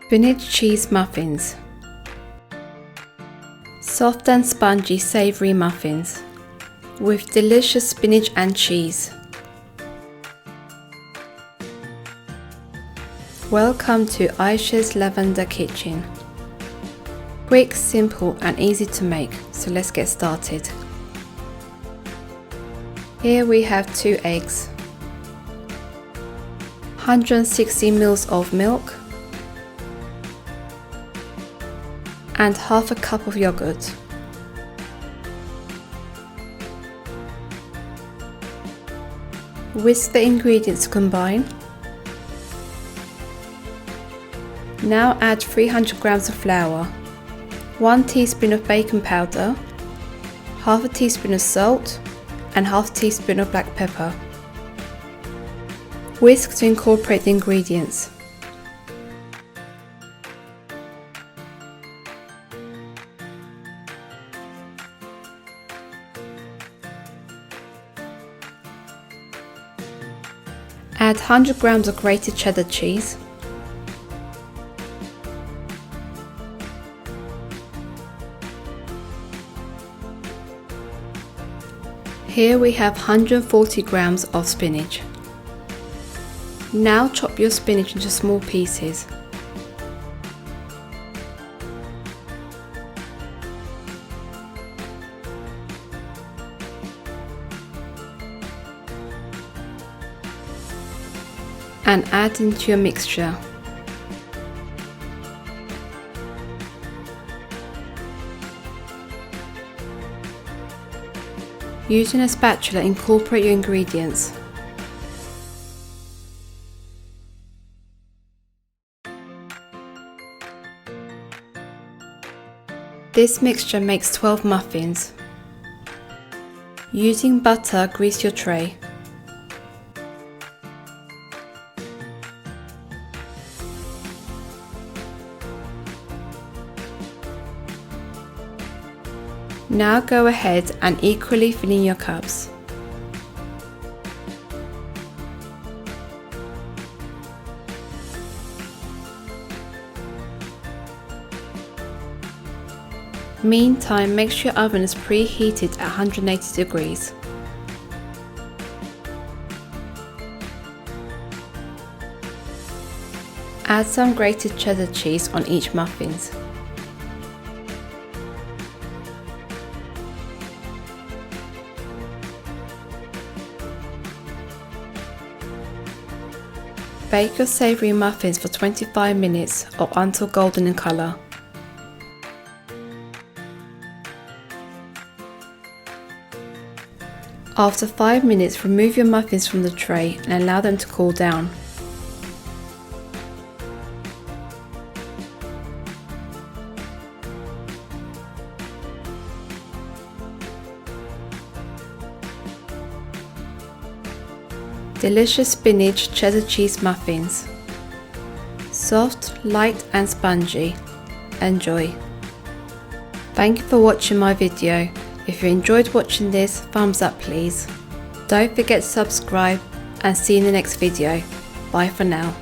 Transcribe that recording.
Spinach cheese muffins. Soft and spongy savoury muffins with delicious spinach and cheese. Welcome to Ayşe's Lavender Kitchen. Quick, simple and easy to make, so let's get started. Here we have 2 eggs, 160 ml of milk and half a cup of yogurt. Whisk the ingredients to combine. Now add 300 grams of flour, 1 teaspoon of baking powder, half a teaspoon of salt and half a teaspoon of black pepper. Whisk to incorporate the ingredients. Add 100 grams of grated cheddar cheese, here we have 140 grams of spinach. Now chop your spinach into small pieces. And add into your mixture. Using a spatula, incorporate your ingredients. This mixture makes 12 muffins. Using butter, grease your tray. Now go ahead and equally fill in your cups. Meantime, make sure your oven is preheated at 180 degrees. Add some grated cheddar cheese on each muffins. Bake your savoury muffins for 25 minutes or until golden in colour. After 5 minutes, remove your muffins from the tray and allow them to cool down. Delicious spinach cheddar cheese muffins. Soft, light and spongy. Enjoy. Thank you for watching my video. If you enjoyed watching this, thumbs up please. Don't forget to subscribe and see you in the next video. Bye for now.